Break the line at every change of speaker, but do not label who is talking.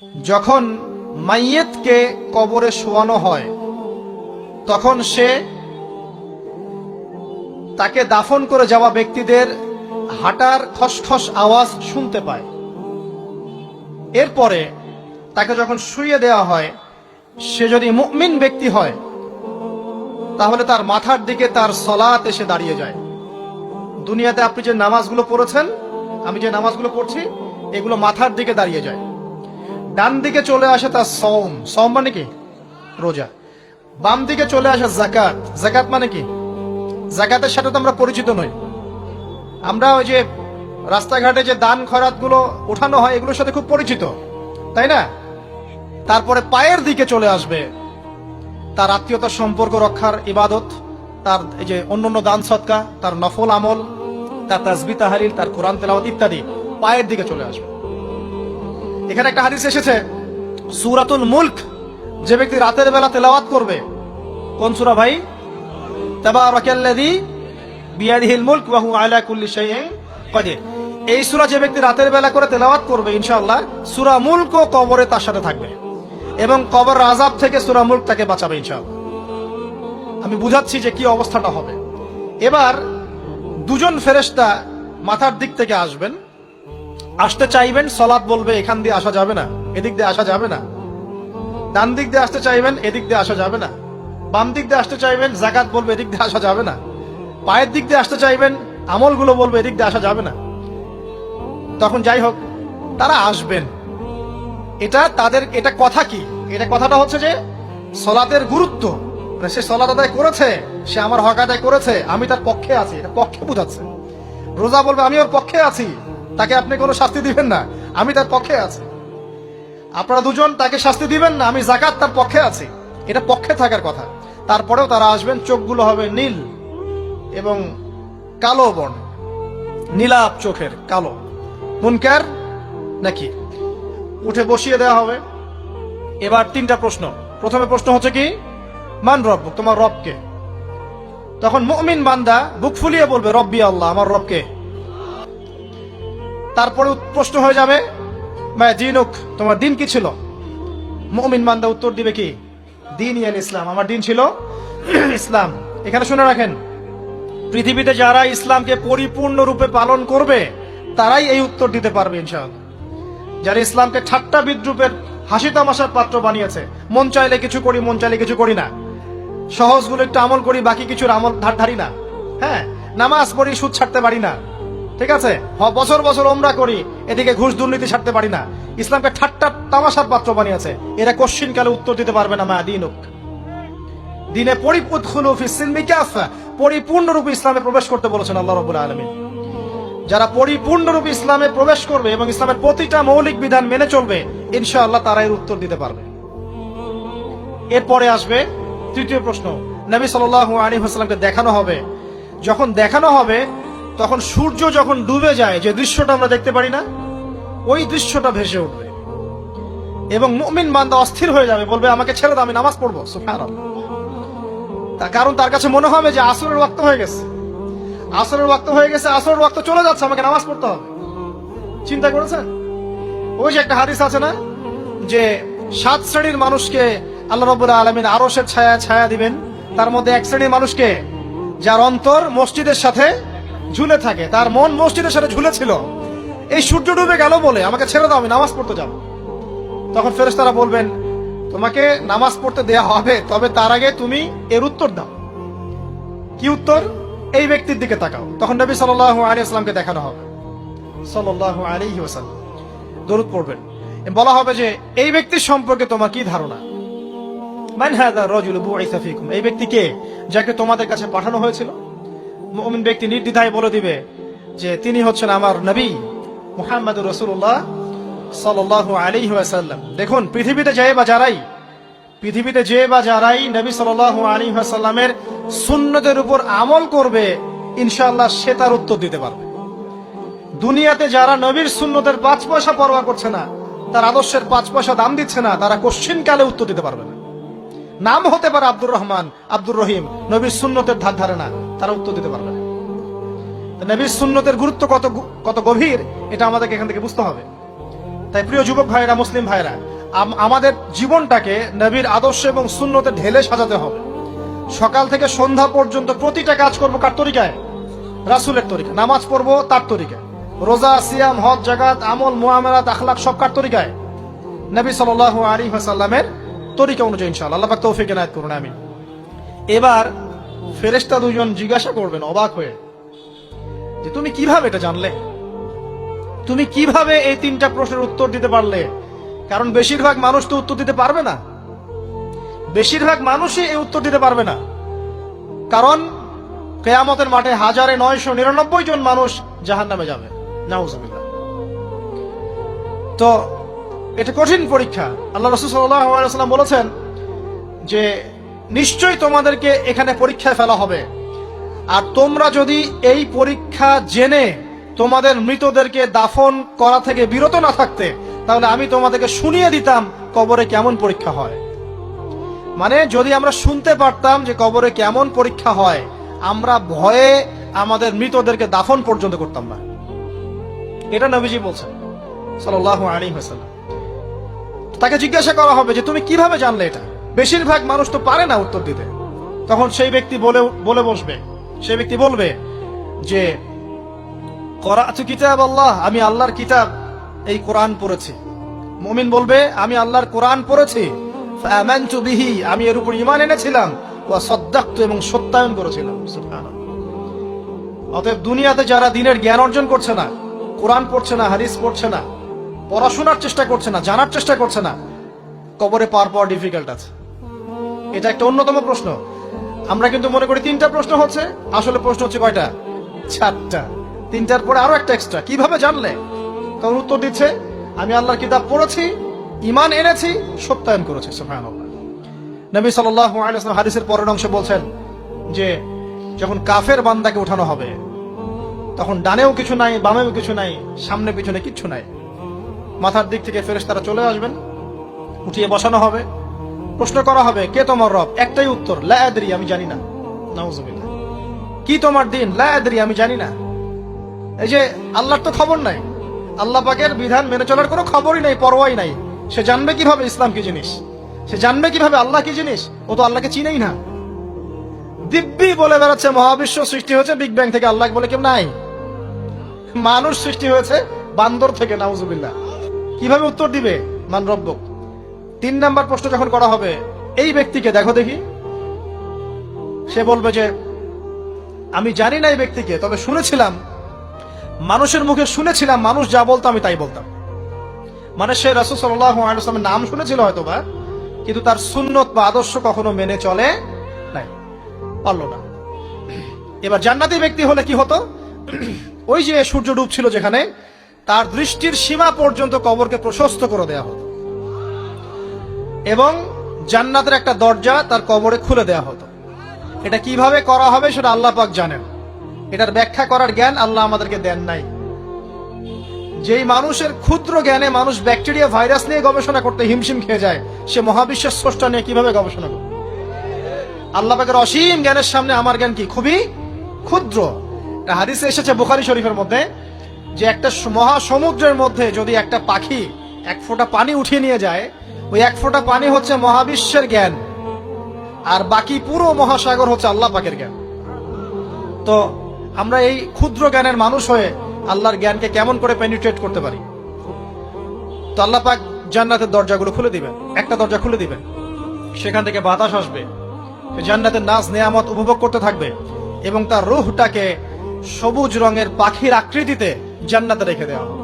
যখন মাইয়েতকে কবরে শোয়ানো হয় তখন সে তাকে দাফন করে যাওয়া ব্যক্তিদের হাঁটার খসখস আওয়াজ শুনতে পায়। এরপরে তাকে যখন শুইয়ে দেওয়া হয়, সে যদি মুমিন ব্যক্তি হয় তাহলে তার মাথার দিকে তার সলাত এসে দাঁড়িয়ে যায়। দুনিয়াতে আপনি যে নামাজগুলো পড়েছেন, আমি যে নামাজগুলো পড়ছি, এগুলো মাথার দিকে দাঁড়িয়ে যায়। ডান দিকে চলে আসে তার সওম, সওম মানে কি? রোজা। বাম দিকে চলে আসে যাকাত, যাকাত মানে কি? যাকাতের সাথে তো আমরা পরিচিত নই। আমরা ওই যে রাস্তাঘাটে যে দান খয়রাত গুলো উঠানো হয়, এগুলোর সাথে খুব পরিচিত, তাই না? তারপরে পায়ের দিকে চলে আসবে তার আত্মীয়তার সম্পর্ক রক্ষার ইবাদত, তার এই যে অন্যান্য দান সদকা, তার নফল আমল, তার তাসবিহ তাহলিল, তার কোরআন তেলাওয়াত ইত্যাদি পায়ের দিকে চলে আসবে। এখানে একটা হাদিস এসেছে, সূরাতুল মুলক যে ব্যক্তি রাতের বেলা তেলাওয়াত করবে, কোন সূরা ভাই? তাবারাকাল্লাযী বিয়াদিহিল মুলক ওয়া হুয়া আলা কুল্লি শাইইন কাদির। এই সূরা যে ব্যক্তি রাতের বেলা করে তেলাওয়াত করবে, ইনশাআল্লাহ সূরা মুলক ও কবরে তার সাথে থাকবে এবং কবর আযাব থেকে সূরা মুলক তাকে বাঁচাবে ইনশাআল্লাহ। আমি বুঝাচ্ছি যে কি অবস্থাটা হবে। এবার দুজন ফেরেশতা মাথার দিক থেকে আসবেন, আসতে চাইবেন, সালাত বলবে এখান দিয়ে আসা যাবে না, এদিক দিয়ে আসা যাবে না। ডান দিক দিয়ে আসতে চাইবেন, এদিক দিয়ে আসা যাবে না। বাম দিক দিয়ে আসতে চাইবেন, যাকাত বলবে এদিক দিয়ে আসা যাবে না। পায়ের দিক দিয়ে আসতে চাইবেন, আমলগুলো বলবে এদিক দিয়ে আসা যাবে না। তখন যাই হোক, তারা আসবেন। এটা তাদের, এটা কথা কি? এটা কথাটা হচ্ছে যে সালাতের গুরুত্ব, সে সালাত আদায় করেছে, সে আমার হক আদায় করেছে, আমি তার পক্ষে আছি, এটা পক্ষে বোঝাচ্ছে। রোজা বলবে আমি ওর পক্ষে আছি, তাকে আপনি কোনো শাস্তি দিবেন না, আমি তার পক্ষে আছি। আপনারা দুজন তাকে শাস্তি দিবেন না, আমি যাকাত তার পক্ষে আছি, এটা পক্ষে থাকার কথা। তারপরেও তারা আসবেন, চোখগুলো হবে নীল এবং কালো বর্ণ, নীলাপ চোখের, কালো। মুনকার নাকি? উঠে বসিয়ে দেওয়া হবে। এবার তিনটা প্রশ্ন। প্রথমে প্রশ্ন হচ্ছে কি, মান রব্বুক, তোমার রবকে? তখন মুমিন বান্দা বুক ফুলিয়ে বলবে রব্বি আল্লাহ, আমার রবকে। তারপরে প্রশ্ন হয়ে যাবে মা দিনুক, তোমার দিন কি ছিল? মুমিন বান্দা উত্তর দিবে কি, দিনই আল ইসলাম, আমার দিন ছিল ইসলাম। এখানে শুনে রাখেন, পৃথিবীতে যারা ইসলামকে পরিপূর্ণ রূপে পালন করবে তারাই এই উত্তর দিতে পারবে ইনশাআল্লাহ। যারা ইসলামকে ঠাট্টা বিদ্রুপের হাসি তামাশার পাত্র বানিয়েছে, মন চাইলে কিছু করি, মন চাইলে কিছু করি না, সহজগুলো একটু আমল করি, বাকি কিছুর আমল ধারি না, হ্যাঁ, নামাজ পড়ি, সুদ ছাড়তে পারি না, ঠিক আছে, বছর বছর ওমরা করি, এদিকে ঘুষ দুর্নীতি ছাড়তে পারি না, ইসলামকে ঠাট্টা তামাশার পাত্র বানিয়েছে, এরা কোশ্চিন কালে উত্তর দিতে পারবে না মা দিনুক, দিনে পরিপূর্ণরূপে ইসলামে প্রবেশ করতে বলেছেন আল্লাহ রাব্বুল আলামিন। যারা পরিপূর্ণরূপে ইসলামে প্রবেশ করবে এবং ইসলামের প্রতিটা মৌলিক বিধান মেনে চলবে, ইনশাআল্লাহ তারা এর উত্তর দিতে পারবে। এরপরে আসবে তৃতীয় প্রশ্ন, নবী সাল্লাল্লাহু আলাইহি ওয়াসাল্লামকে দেখানো হবে। যখন দেখানো হবে তখন সূর্য যখন ডুবে যায়, যে দৃশ্যটা আমরা দেখতে পারি না, ওই দৃশ্যটা ভেসে উঠবে এবং মুমিন বান্দা অস্থির হয়ে যাবে, বলবে আমাকে ছেড়ে দাও, আমি নামাজ পড়বো। সুবহানাল্লাহ। তার কারণ তার কাছে মনে হবে যে আসরের ওয়াক্ত হয়ে গেছে, আসরের ওয়াক্ত হয়ে গেছে, আসরের ওয়াক্ত চলে যাচ্ছে, আমাকে নামাজ পড়তে হবে। চিন্তা করেছেন? ওই যে একটা হাদিস আছে না, যে 7 শ্রেণীর মানুষকে আল্লাহ রাব্বুল আলামিন আরশের ছায়া ছায়া দিবেন, তার মধ্যে এক শ্রেণীর মানুষকে যার অন্তর মসজিদের সাথে ঝুলে থাকে, তার মন মসজিদের সাথে ঝুলে ছিল, এই সূর্য ডুবে গেল বলে আমাকে ছেড়ে দাও, আমি নামাজ পড়তে যাব। তখন ফেরেশতারা বলবেন তোমাকে নামাজ পড়তে দেয়া হবে, তবে তার আগে তুমি এর উত্তর দাও। কি উত্তর? এই ব্যক্তির দিকে তাকাও। তখন নবী সাল্লাল্লাহু আলাইহি ওয়াসাল্লামকে দেখানো হবে, সাল্লাল্লাহু আলাইহি ওয়াসাল্লাম দরুদ পড়বেন। বলা হবে যে এই ব্যক্তির সম্পর্কে তোমার কি ধারণা? মান হাযা রাজুলু বুইসা ফীকুম, এই ব্যক্তি কে, যাকে তোমাদের কাছে পাঠানো হয়েছিল? মুমিন ব্যক্তি নির্দ্বিধায় বলে দিবে যে তিনি হচ্ছেন আমার নবী মুহাম্মদুর রাসূলুল্লাহ সাল্লাল্লাহু আলাইহি ওয়াসাল্লাম। দেখুন, পৃথিবীতে যে বা যারাই নবী সাল্লাল্লাহু আলাইহি ওয়াসাল্লামের সুন্নতের উপর আমল করবে, ইনশাআল্লাহ সে তার উত্তর দিতে পারবে। দুনিয়াতে যারা নবীর সুন্নতের 5 পয়সা পরোয়া করছে না, তার আদর্শের 5 পয়সা দাম দিচ্ছে না, তারা কোশ্চিন কালে উত্তর দিতে পারবে না। নাম হতে পারে আব্দুর রহমান, আব্দুর রহিম, নবীর সুন্নতের ধার ধারে না, তারা উত্তর দিতে পারবে না। নবীর সুন্নতের গুরুত্ব কত গভীর, এটা আমাদেরকে এখান থেকে বুঝতে হবে। তাই প্রিয় যুবক ভাইরা, মুসলিম ভাইরা, আমাদের জীবনটাকে নবীর আদর্শ এবং সুন্নতে ঢেলে সাজাতে হবে। সকাল থেকে সন্ধ্যা পর্যন্ত প্রতিটা কাজ করবো কার তরিকায়? রাসূলের তরিকা। নামাজ পড়বো তার তরিকায়, রোজা, সিয়াম, হজ, জাকাত, আমল, মুআমালাত, আখলাক সব কার তরিকায়? নবী সাল্লাল্লাহু আলাইহি ওয়াসাল্লামের তরিকা অনুযায়ী ইনশাআল্লাহ। আল্লাহ পাক তৌফিক এনায়েত করুন, আমিন। এবার ফেরেশতা দুজন জিজ্ঞাসা করবেন অবাক হয়ে যে তুমি কিভাবে এটা জানলে? তুমি কিভাবে এই তিনটা প্রশ্নের উত্তর দিতে পারলে? কারণ বেশিরভাগ মানুষ তো উত্তর দিতে পারবে না, বেশিরভাগ মানুষই এই উত্তর দিতে পারবে না। কারণ কিয়ামতের মাঠে 1999 জন মানুষ জাহান্নামে যাবে, নাউজুবিল্লাহ। তো এটা কঠিন পরীক্ষা। আল্লাহ রাসূল সাল্লাল্লাহু আলাইহি ওয়াসাল্লাম বলেছেন যে নিশ্চয়ই তোমাদেরকে এখানে পরীক্ষায় ফেলা হবে, আর তোমরা যদি এই পরীক্ষা জেনে তোমাদের মৃতদেরকে দাফন করা থেকে বিরত না থাকতে, তাহলে আমি তোমাদেরকে শুনিয়ে দিতাম কবরে কেমন পরীক্ষা হয়। মানে যদি আমরা শুনতে পারতাম যে কবরে কেমন পরীক্ষা হয়, আমরা ভয়ে আমাদের মৃতদেরকে দাফন পর্যন্ত করতাম না। এটা নবীজি বলছেন সাল্লাল্লাহু আলাইহি ওয়াসাল্লাম। তাকে জিজ্ঞাসা করা হবে যে তুমি কিভাবে জানলে এটা? বেশিরভাগ মানুষ তো পারে না উত্তর দিতে। তখন সেই ব্যক্তি বলে বসবে, সেই ব্যক্তি বলবে যে করাতু কিতাব আল্লাহ, আমি আল্লাহর কিতাব এই কোরআন পড়েছি। মুমিন বলবে আমি আল্লাহর কোরআন পড়েছি, ফাআমানতু বিহি, আমি এর উপর ঈমান এনেছিলাম, ওয়া সাদ্দাকতু, এবং সত্যায়ন করেছিলাম। সুবহানাল্লাহ। অতএব দুনিয়াতে যারা দ্বীনের জ্ঞান অর্জন করছে না, কোরআন পড়ছে না, হাদিস পড়ছে না, পড়াশোনার চেষ্টা করছে না, জানার চেষ্টা করছে না, কবরে পাওয়ার ডিফিকাল্ট আছে। এটা একটা অন্যতম প্রশ্ন। আমরা কিন্তু মনে করি তিনটা প্রশ্ন হচ্ছে, আসলে প্রশ্ন হচ্ছে কয়টা? চারটা। তিনটার পরে আরো একটা এক্সট্রা। কিভাবে জানলে? তখন উত্তর দিচ্ছে আমি আল্লাহর কিতাব পড়েছি, ঈমান এনেছি, সত্যায়ন করেছি। সুবহানাল্লাহ। নবী সাল্লাল্লাহু আলাইহি ওয়াসাল্লাম হাদিসের পরের অংশে বলছেন যে যখন কাফের বান্দাকে উঠানো হবে, তখন ডানেও কিছু নাই, বামেও কিছু নাই, সামনে পিছনে কিচ্ছু নাই। মাথার দিক থেকে ফেরেশতারা চলে আসবেন, উঠিয়ে বসানো হবে, প্রশ্ন করা হবে কে তোমার রব? একটাই উত্তর, লা আদরি, আমি জানি না। নাউজুবিল্লাহ। কি তোমার দিন? লা আদরি, আমি জানি না। এই যে আল্লাহর তো খবর নাই, আল্লাহ পাকের বিধান মেনে চলার কোনো খবরই নাই, পরোয়াই নাই। সে জানবে কিভাবে ইসলাম কি জিনিস? সে জানবে কিভাবে আল্লাহ কি জিনিস? ও তো আল্লাহকে চিনেই না। দিব্যি বলে বেড়াচ্ছে মহাবিশ্ব সৃষ্টি হয়েছে বিগ ব্যাং থেকে, আল্লাহ বলে কেউ নাই। মানুষ সৃষ্টি হয়েছে বান্দর থেকে, নাউজুবিল্লাহ। কিভাবে উত্তর দিবে? মান রব্বুক। 3 নাম্বার প্রশ্ন যখন করা হবে, এই ব্যক্তিকে দেখো দেখি, সে বলবে যে আমি জানি না এই ব্যক্তিকে, তবে শুনেছিলাম, মানুষের মুখে শুনেছিলাম, মানুষ যা বলতো আমি তাই বলতাম। মানে সে রাসূল সাল্লাল্লাহু আলাইহি ওয়াসাল্লামের নাম শুনেছিল হয়তোবা, কিন্তু তার সুন্নত বা আদর্শ কখনো মেনে চলে নাই, পারল না। এবার জান্নাতি ব্যক্তি হলে কি হতো? ওই যে সূর্য ডুবছিল যেখানে, তার দৃষ্টির সীমা পর্যন্ত কবরকে প্রশস্ত করে দেয়া হতো, এবং জান্নাতের একটা দরজা তার কবরে খুলে দেয়া হতো। এটা কিভাবে করা হবে সেটা আল্লাহ পাক জানেন। এটার ব্যাখ্যা করার জ্ঞান আল্লাহ আমাদেরকে দেন নাই। যেই মানুষের ক্ষুদ্র জ্ঞানে মানুষ ব্যাকটেরিয়া, ভাইরাস নিয়ে গবেষণা করতে হিমশিম খেয়ে যায়, সে মহাবিশ্বের স্রষ্টা নিয়ে কিভাবে গবেষণা করবে? আল্লাহ পাকের অসীম জ্ঞানের সামনে আমার জ্ঞান কি? খুবই ক্ষুদ্র। হাদিসে এসেছে বুখারী শরীফের মধ্যে যে একটা মহাসমুদ্রের মধ্যে যদি একটা পাখি 1 ফোঁটা পানি উঠিয়ে নিয়ে যায়, ওই 1 ফোঁটা পানি হচ্ছে মহাবিশ্বের জ্ঞান, আর বাকি পুরো মহাসাগর হচ্ছে আল্লাহ পাকের জ্ঞান। তো আমরা এই ক্ষুদ্র জ্ঞানের মানুষ হয়ে আল্লাহর জ্ঞানকে কেমন করে পেনিট্রেট করতে পারি? তো আল্লাহ পাক জান্নাতের দরজাগুলো খুলে দিবেন, একটা দরজা খুলে দিবেন, সেখান থেকে বাতাস আসবে, জান্নাতের নাজ নেয়ামত উপভোগ করতে থাকবে, এবং তার রূহটাকে সবুজ রঙের পাখির আকৃতিতে জান্নাতে রেখে দেওয়া হবে।